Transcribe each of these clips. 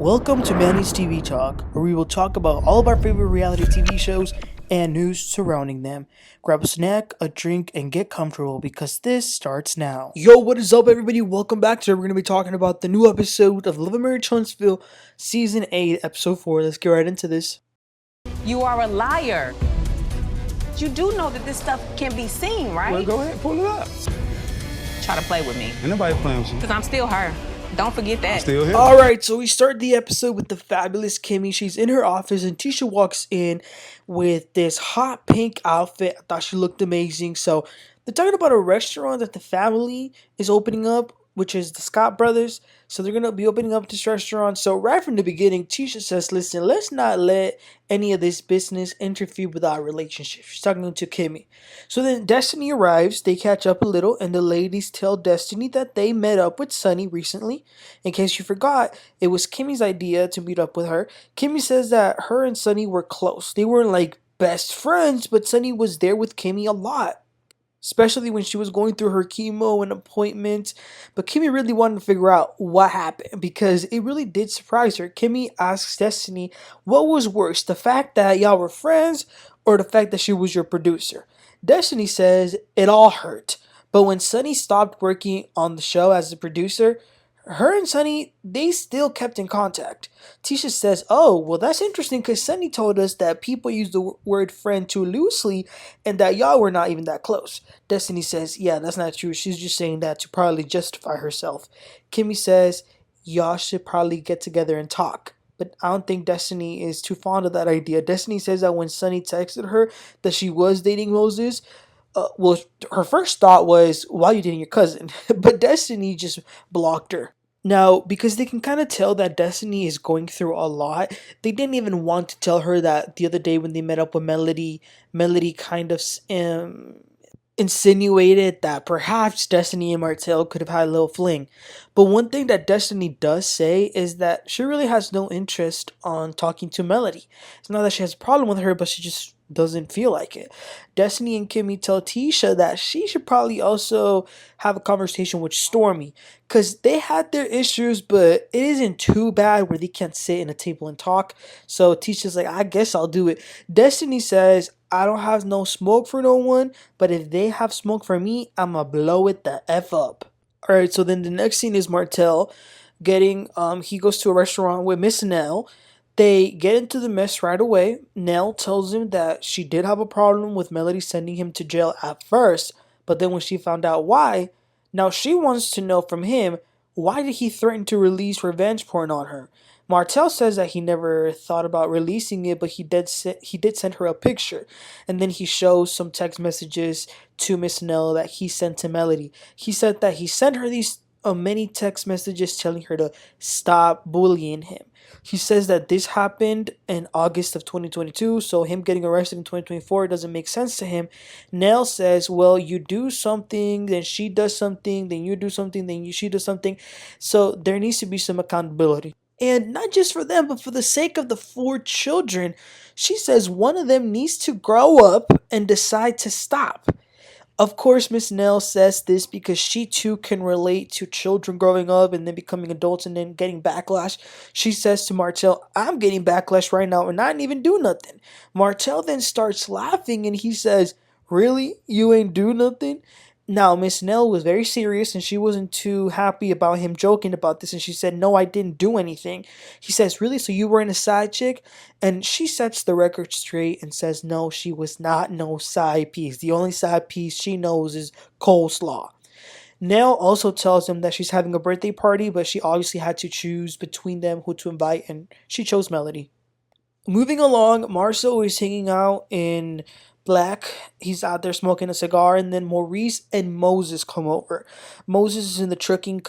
Welcome to Manny's TV Talk, where we will talk about all of our favorite reality TV shows and news surrounding them. Grab a snack, a drink, and get comfortable because this starts now. Yo, what is up, everybody? Welcome back to. We're going to be talking about the new episode of Love and Marriage Huntsville, Season 8, Episode 4. Let's get right into this. You are a liar. You do know that this stuff can be seen, right? Well, go ahead, pull it up. Try to play with me. Ain't nobody playing with you. Because I'm still her. Don't forget that. I'm still here. Alright, so we start the episode with the fabulous Kimmi. She's in her office and Tisha walks in with this hot pink outfit. I thought she looked amazing. So they're talking about a restaurant that the family is opening up, which is the Scott brothers. So they're going to be opening up this restaurant. So right from the beginning, Tisha says, listen, let's not let any of this business interfere with our relationship. She's talking to Kimmi. So then Destiny arrives. They catch up a little, and the ladies tell Destiny that they met up with Sunny recently. In case you forgot, it was Kimmi's idea to meet up with her. Kimmi says that her and Sunny were close. They weren't like best friends, but Sunny was there with Kimmi a lot, especially when she was going through her chemo and appointments. But Kimmi really wanted to figure out what happened because it really did surprise her. Kimmi asks Destiny what was worse, the fact that y'all were friends or the fact that she was your producer. Destiny says it all hurt. But when Sunny stopped working on the show as a producer, her and Sunny, they still kept in contact. Tisha says, oh, well, that's interesting because Sunny told us that people use the word friend too loosely and that y'all were not even that close. Destiny says, yeah, that's not true. She's just saying that to probably justify herself. Kimmi says, y'all should probably get together and talk. But I don't think Destiny is too fond of that idea. Destiny says that when Sunny texted her that she was dating Moses, well, her first thought was, why are you dating your cousin? But Destiny just blocked her. Now, because they can kind of tell that Destiny is going through a lot, they didn't even want to tell her that the other day when they met up with Melody kind of insinuated that perhaps Destiny and Martell could have had a little fling. But one thing that Destiny does say is that she really has no interest on talking to Melody. It's not that she has a problem with her, but she just doesn't feel like it. Destiny and Kimmi tell Tisha that she should probably also have a conversation with Stormi because they had their issues, but it isn't too bad where they can't sit in a table and talk. So Tisha's like, I guess I'll do it. Destiny says, I don't have no smoke for no one, but if they have smoke for me, I'ma blow it the F up. Alright, so then the next scene is Martell he goes to a restaurant with Miss Nell. They get into the mess right away. Nell tells him that she did have a problem with Melody sending him to jail at first, but then when she found out why, now she wants to know from him, why did he threaten to release revenge porn on her? Martell says that he never thought about releasing it, but he did send her a picture. And then he shows some text messages to Miss Nell that he sent to Melody. He said that he sent her these many text messages telling her to stop bullying him. He says that this happened in August of 2022, so him getting arrested in 2024 doesn't make sense to him. Nell says, well, you do something, then she does something, then you do something, then she does something. So there needs to be some accountability. And not just for them, but for the sake of the 4 children, she says one of them needs to grow up and decide to stop. Of course, Miss Nell says this because she too can relate to children growing up and then becoming adults and then getting backlash. She says to Martell, I'm getting backlash right now and I didn't even do nothing. Martell then starts laughing and he says, really? You ain't do nothing? Now, Miss Nell was very serious and she wasn't too happy about him joking about this. And she said, no, I didn't do anything. He says, really? So you weren't a side chick? And she sets the record straight and says, no, she was not no side piece. The only side piece she knows is coleslaw. Nell also tells him that she's having a birthday party, but she obviously had to choose between them who to invite. And she chose Melody. Moving along, Marsau is hanging out in Black. He's out there smoking a cigar, and then Maurice and Moses come over. Moses is in the trucking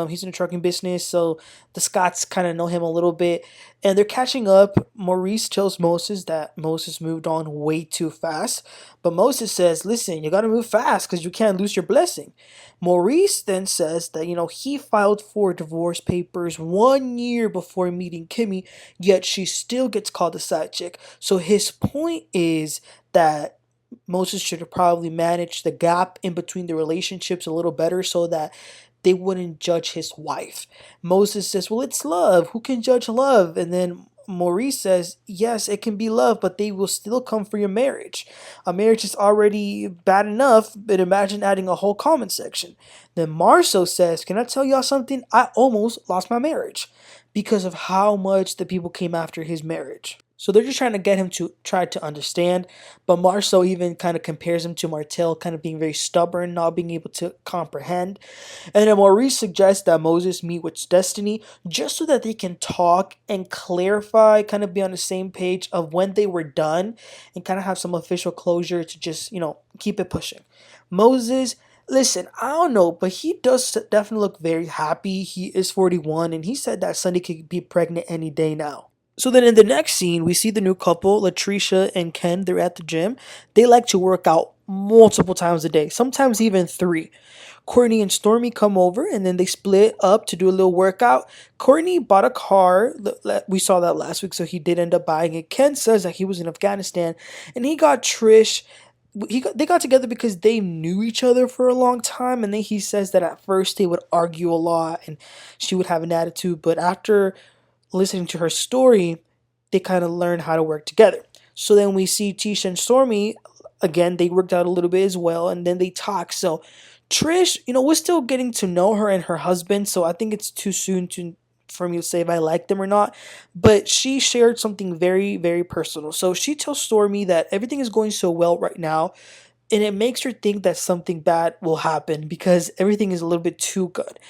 he's in the trucking business, so the Scotts kind of know him a little bit, and they're catching up. Maurice tells Moses that Moses moved on way too fast, but Moses says, listen, you gotta move fast because you can't lose your blessing. Maurice then says that, he filed for divorce papers 1 year before meeting Kimmi, yet she still gets called a side chick. So his point is that Moses should have probably managed the gap in between the relationships a little better so that they wouldn't judge his wife. Moses says, well, it's love. Who can judge love? And then Maurice says, yes, it can be love, but they will still come for your marriage. A marriage is already bad enough, but imagine adding a whole comment section. Then Marsau says, can I tell y'all something? I almost lost my marriage because of how much the people came after his marriage. So they're just trying to get him to try to understand. But Marsau even kind of compares him to Martell, kind of being very stubborn, not being able to comprehend. And then Maurice suggests that Moses meet with Destiny just so that they can talk and clarify, kind of be on the same page of when they were done and kind of have some official closure to just, keep it pushing. Moses, listen, I don't know, but he does definitely look very happy. He is 41 and he said that Sunday could be pregnant any day now. So then in the next scene, we see the new couple, Latisha and Ken. They're at the gym. They like to work out multiple times a day, sometimes even 3. Courtney and Stormi come over and then they split up to do a little workout. Courtney bought a car. We saw that last week, so he did end up buying it. Ken says that he was in Afghanistan and he got Trish. They got together because they knew each other for a long time, and then he says that at first they would argue a lot and she would have an attitude, but after listening to her story, they kind of learn how to work together. So then we see Tisha and Stormi, again, they worked out a little bit as well, and then they talk. So Trish, we're still getting to know her and her husband, so I think it's too soon for me to say if I like them or not. But she shared something very, very personal. So she tells Stormi that everything is going so well right now, and it makes her think that something bad will happen because everything is a little bit too good.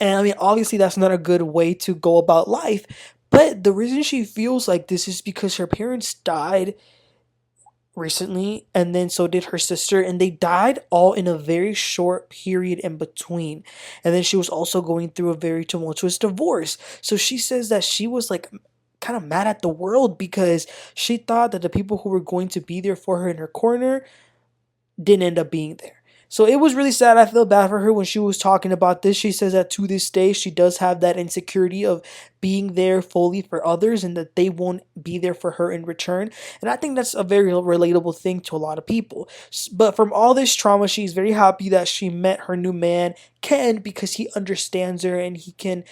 And I mean, obviously, that's not a good way to go about life. But the reason she feels like this is because her parents died recently, and then so did her sister, and they died all in a very short period in between. And then she was also going through a very tumultuous divorce. So she says that she was like kind of mad at the world because she thought that the people who were going to be there for her in her corner didn't end up being there. So it was really sad. I feel bad for her when she was talking about this. She says that to this day, she does have that insecurity of being there fully for others and that they won't be there for her in return. And I think that's a very relatable thing to a lot of people. But from all this trauma, she's very happy that she met her new man, Ken, because he understands her and he can,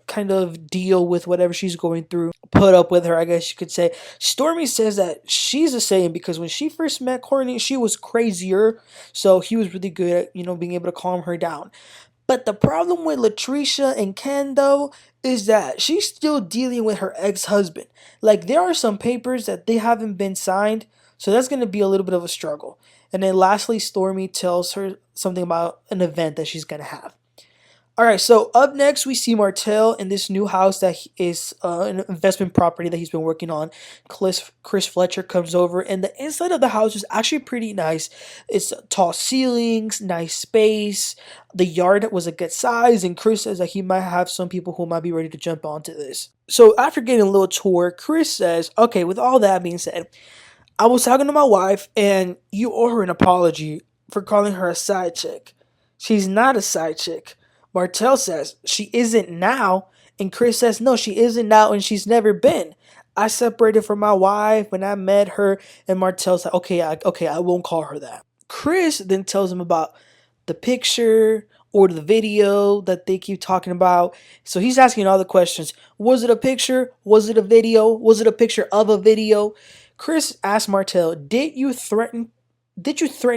kind of deal with whatever she's going through, put up with her, I guess you could say. Stormi says that she's the same because when she first met Courtney, she was crazier, so he was really good at, being able to calm her down. But the problem with Latisha and Ken, though, is that she's still dealing with her ex-husband. Like, there are some papers that they haven't been signed, so that's going to be a little bit of a struggle. And then lastly, Stormi tells her something about an event that she's going to have. Alright, so up next we see Martell in this new house that is an investment property that he's been working on. Chris Fletcher comes over, and the inside of the house is actually pretty nice. It's tall ceilings, nice space. The yard was a good size, and Chris says that he might have some people who might be ready to jump onto this. So after getting a little tour, Chris says, okay, with all that being said, I was talking to my wife, and you owe her an apology for calling her a side chick. She's not a side chick. Martell says, she isn't now. And Chris says, no, she isn't now and she's never been. I separated from my wife when I met her. And Martell said, okay, I won't call her that. Chris then tells him about the picture or the video that they keep talking about. So he's asking all the questions. Was it a picture? Was it a video? Was it a picture of a video? Chris asked Martell, did you threaten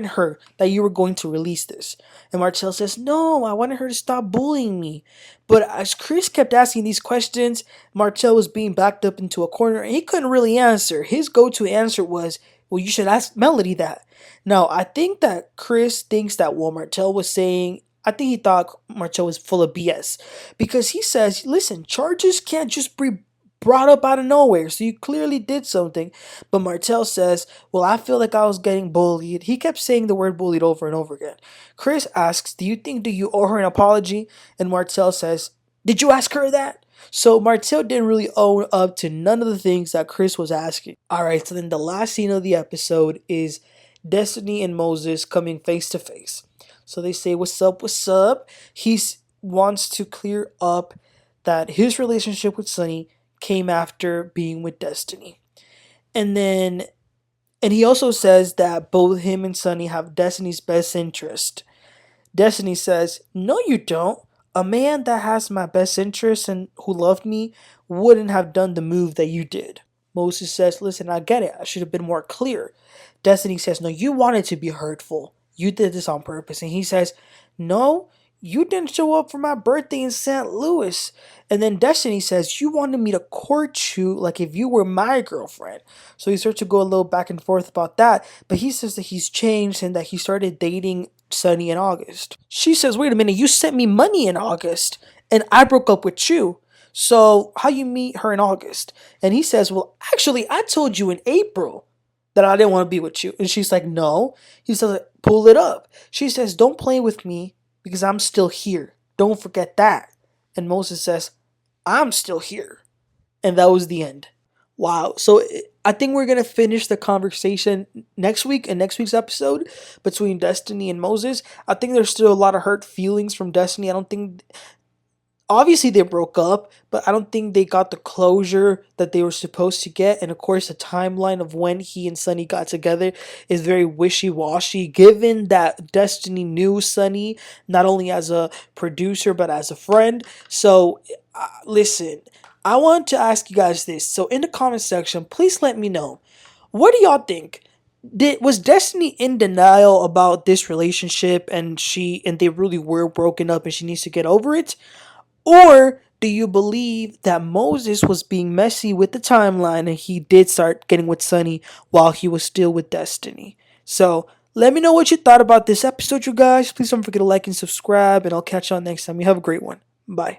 her that you were going to release this? And Martell says, no, I wanted her to stop bullying me. But as Chris kept asking these questions, Martell was being backed up into a corner and he couldn't really answer. His go-to answer was, well, you should ask Melody that. Now, I think that Chris thinks that what Martell was saying, I think he thought Martell was full of BS. Because he says, listen, charges can't just be brought up out of nowhere, so you clearly did something. But Martell says, well, I feel like I was getting bullied. He kept saying the word bullied over and over again. Chris asks, do you owe her an apology? And Martell says, did you ask her that? So Martell didn't really own up to none of the things that Chris was asking. Alright, so then the last scene of the episode is Destiny and Moses coming face to face. So they say, what's up, what's up? He wants to clear up that his relationship with Sunny came after being with Destiny. And he also says that both him and Sunny have Destiny's best interest. Destiny says, "No, you don't. A man that has my best interests and who loved me wouldn't have done the move that you did." Moses says, "Listen, I get it. I should have been more clear." Destiny says, "No, you wanted to be hurtful. You did this on purpose." And he says, "No, you didn't show up for my birthday in St. Louis." And then Destiny says, "You wanted me to court you like if you were my girlfriend." So he starts to go a little back and forth about that. But he says that he's changed and that he started dating Sunny in August. She says, "Wait a minute, you sent me money in August and I broke up with you. So how you meet her in August?" And he says, "Well, actually, I told you in April that I didn't want to be with you." And she's like, "No." He says, "Pull it up." She says, "Don't play with me because I'm still here. Don't forget that." And Moses says, "I'm still here." And that was the end. Wow. So I think we're going to finish the conversation next week in next week's episode between Destiny and Moses. I think there's still a lot of hurt feelings from Destiny. I don't think, obviously they broke up, but I don't think they got the closure that they were supposed to get. And of course, the timeline of when he and Sunny got together is very wishy-washy, given that Destiny knew Sunny not only as a producer but as a friend. So listen, I want to ask you guys this. So in the comment section, please let me know, what do y'all think? Was Destiny in denial about this relationship and they really were broken up and she needs to get over it? Or do you believe that Moses was being messy with the timeline and he did start getting with Sunny while he was still with Destiny? So let me know what you thought about this episode, you guys. Please don't forget to like and subscribe, and I'll catch y'all next time. You have a great one. Bye.